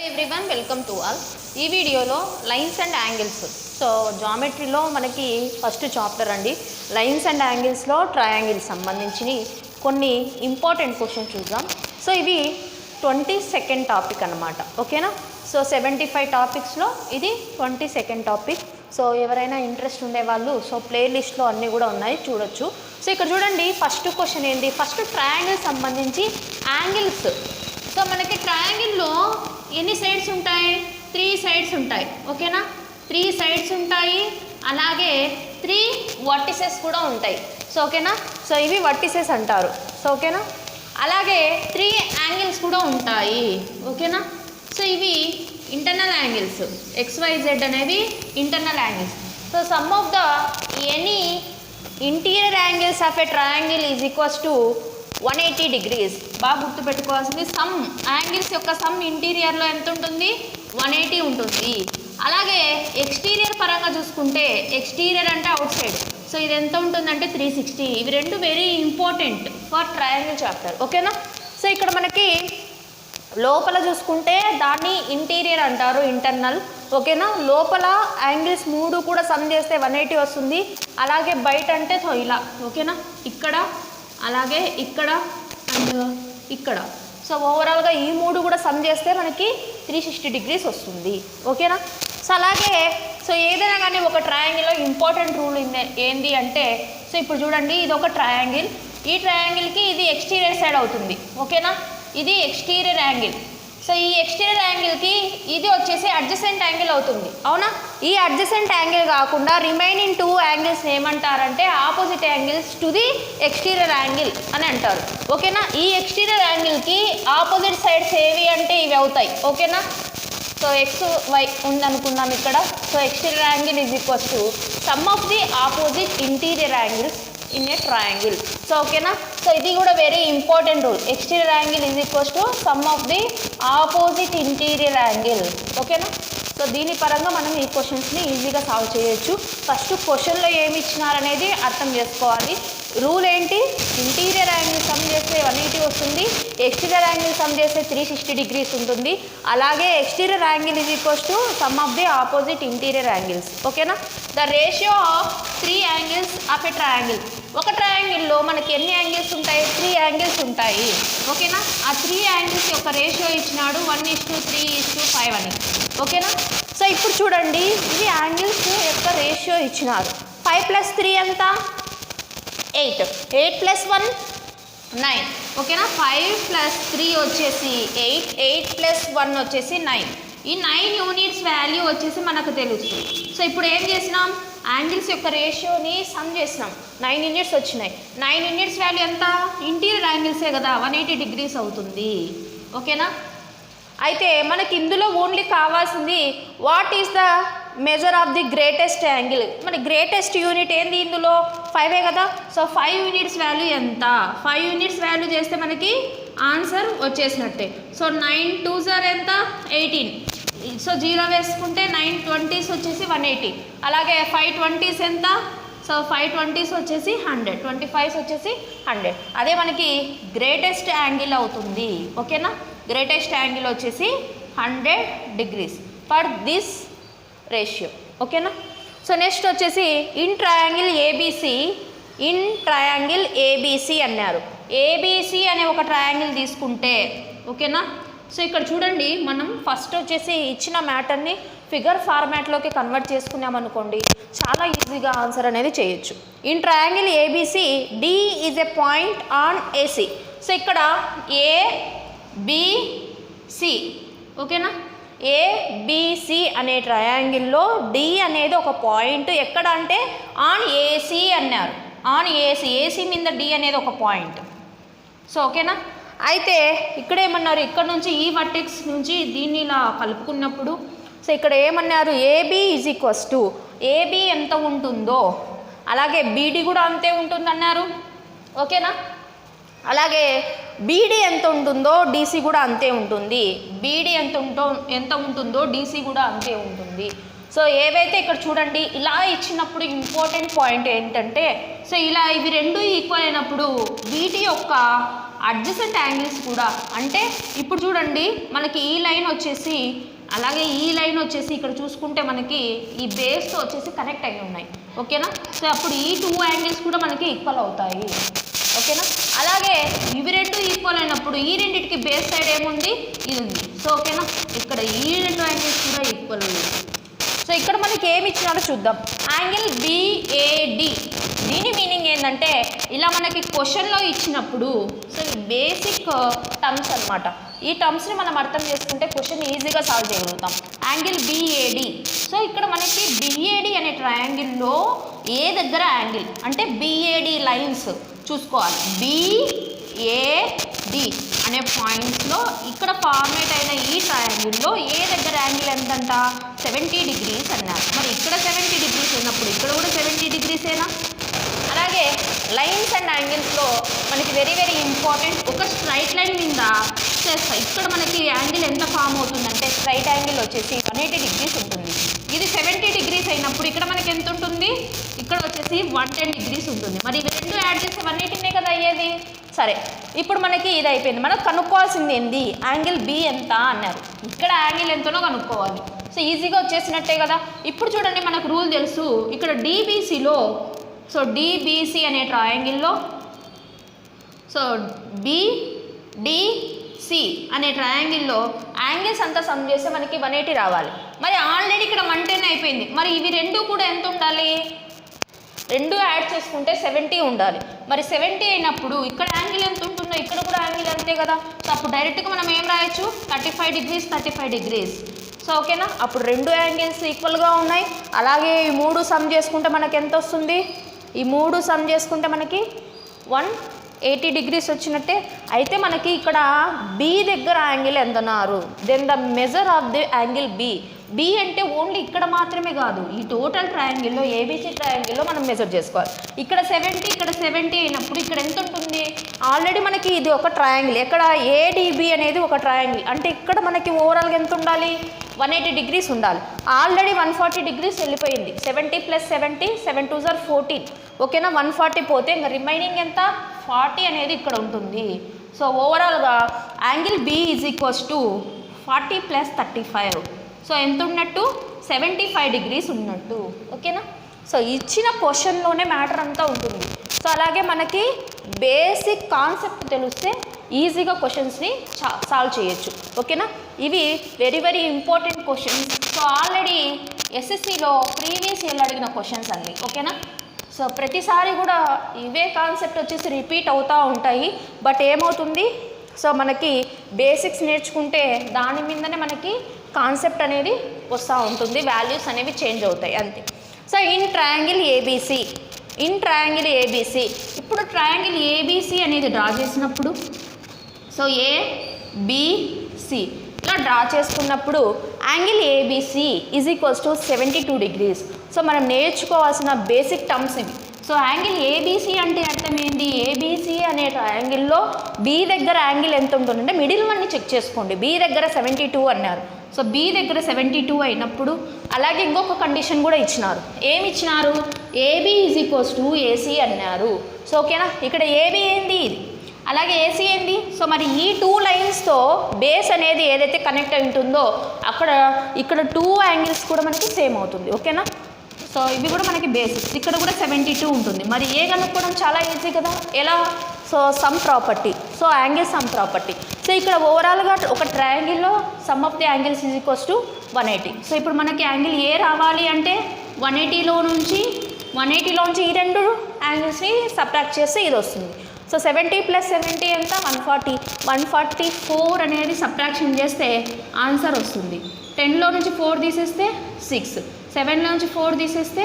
Everyone welcome to all. ఈ వీడియోలో lines and angles. So జామెట్రీలో మనకి ఫస్ట్ చాప్టర్ అండి. లైన్స్ అండ్ యాంగిల్స్లో ట్రయాంగిల్స్ సంబంధించి కొన్ని ఇంపార్టెంట్ క్వశ్చన్స్ చూద్దాం. సో ఇవి 22nd టాపిక్ అనమాట. ఓకేనా? సో 75 టాపిక్స్లో ఇది 22nd టాపిక్. సో ఎవరైనా ఇంట్రెస్ట్ ఉండేవాళ్ళు సో ప్లేలిస్ట్లో అన్నీ కూడా ఉన్నాయి, చూడొచ్చు. సో ఇక్కడ చూడండి, ఫస్ట్ క్వశ్చన్ ఏంటి? ఫస్ట్ ట్రయాంగిల్ సంబంధించి యాంగిల్స్. సో మనకి ట్రయాంగిల్లో ఎన్ని సైడ్స్ ఉంటాయి? 3 సైడ్స్ ఉంటాయి. ఓకేనా? 3 సైడ్స్ ఉంటాయి, అలాగే 3 వర్టిసెస్ కూడా ఉంటాయి. సో ఓకేనా? సో ఇవి వర్టిసెస్ అంటారు. సో ఓకేనా? అలాగే 3 యాంగిల్స్ కూడా ఉంటాయి. ఓకేనా? సో ఇవి ఇంటర్నల్ యాంగిల్స్. XYZ అనేవి internal angles. So some of the any interior angles of a triangle is equals to 180 degrees. బాగా గుర్తుపెట్టుకోవాల్సింది, సమ్ యాంగిల్స్ యొక్క సమ్ ఇంటీరియర్లో ఎంత ఉంటుంది? 180 ఉంటుంది. అలాగే ఎక్స్టీరియర్ పరంగా చూసుకుంటే, ఎక్స్టీరియర్ అంటే అవుట్ సైడ్, సో ఇది ఎంత ఉంటుందంటే 360. ఇవి రెండు very important for triangle chapter. ఓకేనా? సో ఇక్కడ మనకి లోపల చూసుకుంటే దాన్ని ఇంటీరియర్ అంటారు, ఇంటర్నల్. ఓకేనా? లోపల యాంగిల్స్ 3 కూడా సమ్ చేస్తే 180 వస్తుంది. అలాగే బయట అంటే ఇలా. ఓకేనా? ఇక్కడ, అలాగే ఇక్కడ అండ్ ఇక్కడ. సో ఓవరాల్గా ఈ 3 కూడా సమ్ చేస్తే మనకి 360 degrees వస్తుంది. ఓకేనా? సో అలాగే సో ఏదైనా కానీ ఒక ట్రయాంగిల్లో ఇంపార్టెంట్ రూల్ ఏంది అంటే, సో ఇప్పుడు చూడండి, ఇది ఒక ట్రయాంగిల్. ఈ ట్రయాంగిల్కి ఇది ఎక్స్టీరియర్ సైడ్ అవుతుంది. ఓకేనా? ఇది ఎక్స్టీరియర్ యాంగిల్. సో ఈ ఎక్స్టీరియర్ యాంగిల్కి ఇది వచ్చేసి అడ్జసెంట్ యాంగిల్ అవుతుంది. అవునా? ఈ అడ్జసెంట్ యాంగిల్ కాకుండా రిమైనింగ్ 2 యాంగిల్స్ ఏమంటారంటే opposite angles to the exterior angle అని అంటారు. ఓకేనా? ఈ ఎక్స్టీరియర్ యాంగిల్కి ఆపోజిట్ సైడ్స్ ఏవి అంటే ఇవి అవుతాయి. ఓకేనా? సో XY ఉందనుకున్నాం ఇక్కడ. So exterior angle is equals to sum of the opposite interior angles in a triangle. So ఓకేనా? సో ఇది కూడా very important rule. Exterior angle is equals to sum of the opposite interior angle. ఓకేనా? So దీని పరంగా మనం ఈ క్వశ్చన్స్ని ఈజీగా సాల్వ్ చేయొచ్చు. ఫస్ట్ క్వశ్చన్లో ఏమి ఇచ్చినారనేది అర్థం చేసుకోవాలి. రూల్ ఏంటి? ఇంటీరియర్ యాంగిల్ సమ్ చేస్తే 180 వస్తుంది, ఎక్స్టీరియర్ యాంగిల్ సమ్ చేస్తే 360 degrees ఉంటుంది. అలాగే exterior angle is equals to sum of the opposite interior angles. ఓకేనా? The ratio of 3 angles of a triangle. ఒక ట్రయాంగిల్లో మనకి ఎన్ని యాంగిల్స్ ఉంటాయి? 3 యాంగిల్స్ ఉంటాయి. ఓకేనా? ఆ 3 యాంగిల్స్ యొక్క రేషియో ఇచ్చినాడు 1:3:5 అని. ఓకేనా? సో ఇప్పుడు చూడండి, ఇవి యాంగిల్స్ యొక్క రేషియో ఇచ్చినారు. 5 + 3 ఎంత? 8. 8 + 1 9. ఓకేనా? 5 + 3 వచ్చేసి 8, 8 + 1 వచ్చేసి 9. ఈ 9 యూనిట్స్ వాల్యూ వచ్చేసి మనకు తెలుస్తుంది. సో ఇప్పుడు ఏం చేసినాం? యాంగిల్స్ యొక్క రేషియోని సమ్ చేసినాం. 9 యూనిట్స్ వచ్చినాయి. 9 యూనిట్స్ వాల్యూ ఎంత? ఇంటీరియర్ యాంగిల్సే కదా, 180 degrees అవుతుంది. ఓకేనా? అయితే మనకి ఇందులో ఓన్లీ కావాల్సింది what is the measure of the greatest angle. మన గ్రేటెస్ట్ యూనిట్ ఏంది? ఇందులో 5 కదా. సో 5 యూనిట్స్ వాల్యూ ఎంత? 5 యూనిట్స్ వాల్యూ చేస్తే మనకి ఆన్సర్ వచ్చేసినట్టే. సో 9 2s ఎంత? 18. సో 0 వేసుకుంటే 9 20s వచ్చేసి 180. అలాగే 5 20s ఎంత? సో 5 20s వచ్చేసి 100, 25s వచ్చేసి 100. అదే మనకి గ్రేటెస్ట్ యాంగిల్ అవుతుంది. ఓకేనా? గ్రేటెస్ట్ యాంగిల్ వచ్చేసి 100 degrees ఫర్ దిస్ రేషియో. ఓకేనా? సో నెక్స్ట్ వచ్చేసి in triangle ABC. In triangle ABC అన్నారు. ఏబిసి అనే ఒక ట్రయాంగిల్ తీసుకుంటే, ఓకేనా? సో ఇక్కడ చూడండి, మనం ఫస్ట్ వచ్చేసి ఇచ్చిన మ్యాటర్ని ఫిగర్ ఫార్మాట్లోకి కన్వర్ట్ చేసుకున్నామనుకోండి, చాలా ఈజీగా ఆన్సర్ అనేది చేయొచ్చు. In triangle ABC D is a point on AC. So ఇక్కడ ఏబిసి. ఓకేనా? ఏబిసి అనే ట్రయాంగిల్లో డి అనేది ఒక పాయింట్. ఎక్కడ అంటే ఆన్ ఏసీ అన్నారు. ఆన్ ఏసీ, ఏసీ మీద డి అనేది ఒక పాయింట్. సో ఓకేనా? అయితే ఇక్కడ ఏమన్నారు? ఇక్కడ నుంచి ఈ వర్టెక్స్ నుంచి దీన్ని ఇలా కలుపుకున్నప్పుడు, సో ఇక్కడ ఏమన్నారు? AB is equals to, AB ఎంత ఉంటుందో అలాగే బీడి కూడా అంతే ఉంటుందన్నారు. ఓకేనా? అలాగే బీడీ ఎంత ఉంటుందో డీసీ కూడా అంతే ఉంటుంది. బీడీ ఎంత ఉంటుందో డీసీ కూడా అంతే ఉంటుంది. సో ఏవైతే ఇక్కడ చూడండి, ఇలా ఇచ్చినప్పుడు ఇంపార్టెంట్ పాయింట్ ఏంటంటే, సో ఇలా ఇవి రెండు ఈక్వల్ అయినప్పుడు వీటి యొక్క అడ్జసెంట్ యాంగిల్స్ కూడా, అంటే ఇప్పుడు చూడండి మనకి ఈ లైన్ వచ్చేసి అలాగే ఈ లైన్ వచ్చేసి ఇక్కడ చూసుకుంటే మనకి ఈ బేస్తో వచ్చేసి కనెక్ట్ అయి ఉన్నాయి. ఓకేనా? సో అప్పుడు ఈ 2 యాంగిల్స్ కూడా మనకి ఈక్వల్ అవుతాయి. ఓకేనా? అలాగే ఇవి రెండు ఈక్వల్ అయినప్పుడు ఈ రెండింటికి బేస్ సైడ్ ఏముంది, ఇది ఉంది. సో ఓకేనా, ఇక్కడ ఈ 2 యాంగిల్స్ కూడా ఈక్వల్ ఉంది. సో ఇక్కడ మనకి ఏమి ఇచ్చినారో చూద్దాం. యాంగిల్ BAD, దీని మీనింగ్ ఏంటంటే ఇలా మనకి క్వశ్చన్లో ఇచ్చినప్పుడు సో బేసిక్ టర్మ్స్ అనమాట. ఈ టర్మ్స్ని మనం అర్థం చేసుకుంటే క్వశ్చన్ ఈజీగా సాల్వ్ చేయగలుగుతాం. యాంగిల్ BAD, సో ఇక్కడ మనకి BAD అనే ట్రయాంగిల్లో ఏ దగ్గర యాంగిల్ అంటే BAD లైన్స్ చూసుకోవాలి. BAD అనే పాయింట్స్లో ఇక్కడ ఫార్మేట్ అయిన ఈ ట్రయాంగిల్లో ఏ దగ్గర యాంగిల్ ఎంతంట 70 డిగ్రీస్ అన్నారు. మరి ఇక్కడ 70 డిగ్రీస్ ఉన్నప్పుడు ఇక్కడ కూడా 70 డిగ్రీసేనా? అలాగే లైన్స్ అండ్ యాంగిల్స్లో మనకి వెరీ వెరీ ఇంపార్టెంట్, ఒక స్ట్రైట్ లైన్ మీద ఇక్కడ మనకి యాంగిల్ ఎంత ఫామ్ అవుతుందంటే స్ట్రైట్ యాంగిల్ వచ్చేసి 180 డిగ్రీస్ ఉంటుంది. ఇది 70 డిగ్రీస్ అయినప్పుడు ఇక్కడ మనకి ఎంత ఉంటుంది, ఇక్కడ వచ్చేసి 110 డిగ్రీస్ ఉంటుంది. మరి ఇవి రెండు యాడ్ చేస్తే 180 కదా అయ్యేది. సరే, ఇప్పుడు మనకి ఇది అయిపోయింది. మనకు కనుక్కోవాల్సింది ఏంది, యాంగిల్ B ఎంత అన్నారు. ఇక్కడ యాంగిల్ ఎంతనో కనుక్కోవాలి. సో ఈజీగా వచ్చేసినట్టే కదా. ఇప్పుడు చూడండి మనకు రూల్ తెలుసు. ఇక్కడ DBCలో సో DBC అనే ట్రయాంగిల్లో సో BDC అనే ట్రయాంగిల్లో యాంగిల్స్ అంతా సమ్ చేస్తే మనకి 180 రావాలి. మరి ఆల్రెడీ ఇక్కడ 110 అయిపోయింది. మరి ఇవి రెండు కూడా ఎంత ఉండాలి, రెండు యాడ్ చేసుకుంటే 70 ఉండాలి. మరి 70 అయినప్పుడు ఇక్కడ యాంగిల్ ఎంత ఉంటుందో ఇక్కడ కూడా యాంగిల్ అంతే కదా. సో అప్పుడు డైరెక్ట్గా మనం ఏం రాయొచ్చు, 35 డిగ్రీస్ 35 డిగ్రీస్. సో ఓకేనా, అప్పుడు రెండు యాంగిల్స్ ఈక్వల్గా ఉన్నాయి. అలాగే ఈ 3 సమ్ చేసుకుంటే మనకి ఎంత వస్తుంది, ఈ 3 సమ్ చేసుకుంటే మనకి 180 డిగ్రీస్ వచ్చినట్టే. అయితే మనకి ఇక్కడ B దగ్గర యాంగిల్ ఎంతన్నారు, then the measure of the angle B అంటే ఓన్లీ ఇక్కడ మాత్రమే కాదు, ఈ టోటల్ ట్రయాంగిల్లో ABC ట్రయాంగిల్లో మనం మెజర్ చేసుకోవాలి. ఇక్కడ 70 ఇక్కడ 70 అయినప్పుడు ఇక్కడ ఎంత ఉంటుంది, ఆల్రెడీ మనకి ఇది ఒక ట్రయాంగిల్, ఇక్కడ ADB అనేది ఒక ట్రయాంగిల్, అంటే ఇక్కడ మనకి ఓవరాల్గా ఎంత ఉండాలి, 180 డిగ్రీస్ ఉండాలి. ఆల్రెడీ 140 డిగ్రీస్ వెళ్ళిపోయింది. 70 + 70 7 2 = 14. ఓకేనా, 140 పోతే ఇంకా రిమైనింగ్ ఎంత 40 అనేది ఇక్కడ ఉంటుంది. సో ఓవరాల్గా యాంగిల్ B = 40 + 35. సో ఎంత ఉన్నట్టు 75 డిగ్రీస్ ఉన్నట్టు. ఓకేనా, సో ఇచ్చిన క్వశ్చన్లోనే మ్యాటర్ అంతా ఉంటుంది. సో అలాగే మనకి బేసిక్ కాన్సెప్ట్ తెలిస్తే ఈజీగా క్వశ్చన్స్ని సాల్వ్ చేయొచ్చు. ఓకేనా, ఇవి very very important questions. So already SSCలో ప్రీవియస్ ఇయర్లో అడిగిన క్వశ్చన్స్ అన్నీ. ఓకేనా, సో ప్రతిసారి కూడా ఇవే కాన్సెప్ట్ వచ్చేసి రిపీట్ అవుతూ ఉంటాయి. బట్ ఏమవుతుంది, సో మనకి బేసిక్స్ నేర్చుకుంటే దాని మీదనే మనకి కాన్సెప్ట్ అనేది వస్తూ ఉంటుంది, వాల్యూస్ అనేవి చేంజ్ అవుతాయి అంతే. సో ఇన్ ట్రయాంగిల్ ABC, ఇప్పుడు ట్రయాంగిల్ ABC అనేది డ్రా చేసినప్పుడు సో ABC ఇలా డ్రా చేసుకున్నప్పుడు యాంగిల్ ABC = 72 డిగ్రీస్. సో మనం నేర్చుకోవాల్సిన బేసిక్ టర్మ్స్ ఇవి. సో యాంగిల్ ABC అంటే అర్థం ఏంటి, ABC అనే ట్రయాంగిల్లో B దగ్గర యాంగిల్ ఎంత ఉంటుందంటే మిడిల్ వన్ని చెక్ చేసుకోండి. B దగ్గర 72 అన్నారు. సో B దగ్గర 72 అయినప్పుడు అలాగే ఇంకొక కండిషన్ కూడా ఇచ్చినారు. ఏమి ఇచ్చినారు, AB = AC అన్నారు. సో ఓకేనా, ఇక్కడ AB ఏంది ఇది, అలాగే AC ఏంది. సో మరి ఈ 2 లైన్స్తో బేస్ అనేది ఏదైతే కనెక్ట్ అయి ఉంటుందో అక్కడ ఇక్కడ 2 యాంగిల్స్ కూడా మనకి సేమ్ అవుతుంది. ఓకేనా, సో ఇవి కూడా మనకి బేసిక్స్. ఇక్కడ కూడా 72 ఉంటుంది. మరి ఏ కనుక్కోవడం చాలా ఈజీ కదా, ఎలా, so sum property, so angle sum property. So ఇక్కడ ఓవరాల్గా ఒక ట్రయాంగిల్లో sum of the angles = 180. So ఇప్పుడు మనకి యాంగిల్ ఏ రావాలి అంటే 180లో నుంచి ఈ రెండు యాంగిల్స్ని సబ్ట్రాక్ట్ చేస్తే ఇది వస్తుంది. సో 70 + 70 ఎంత 140, 144 అనేది సబ్ట్రాక్షన్ చేస్తే ఆన్సర్ వస్తుంది. 10లో నుంచి 4 తీసేస్తే 6, 7లో నుంచి 4 తీసేస్తే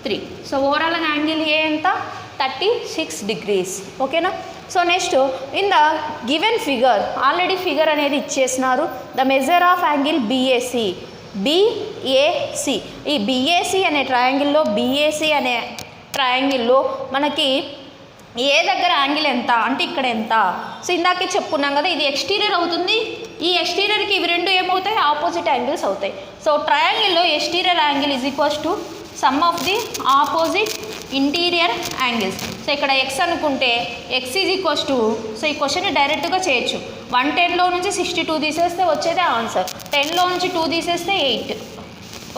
3. సో ఓవరాల్ యాంగిల్ ఏ ఎంత 36 డిగ్రీస్. ఓకేనా, so next in the given figure, already figure అనేది ఇచ్చేసినారు. The measure of angle BAC, ఈ BAC అనే ట్రయాంగిల్లో మనకి ఏ దగ్గర యాంగిల్ ఎంత అంటే ఇక్కడ ఎంత. సో ఇందాకే చెప్పుకున్నాం కదా, ఇది ఎక్స్టీరియర్ అవుతుంది, ఈ ఎక్స్టీరియర్కి ఇవి రెండు ఏమవుతాయి, ఆపోజిట్ యాంగిల్స్ అవుతాయి. సో ట్రయాంగిల్లో exterior angle = sum of the opposite interior angles. So ఇక్కడ ఎక్స్ అనుకుంటే X is equals to, so ఈ క్వశ్చన్ని డైరెక్ట్గా చేయొచ్చు. 110లో నుంచి 62 తీసేస్తే వచ్చేదే ఆన్సర్. 10లో నుంచి 2 తీసేస్తే 8.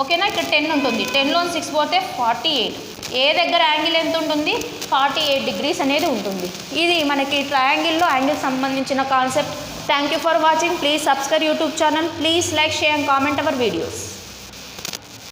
ఓకేనా, ఇక్కడ 10 ఉంటుంది. 10లో 6 పోతే 48. ఏ దగ్గర యాంగిల్ ఎంత ఉంటుంది? 48 degrees అనేది ఉంటుంది. ఇది మనకి ట్రయాంగిల్లో యాంగిల్ సంబంధించిన concept. Thank you for watching. Please subscribe YouTube channel. Please like, share and comment our videos.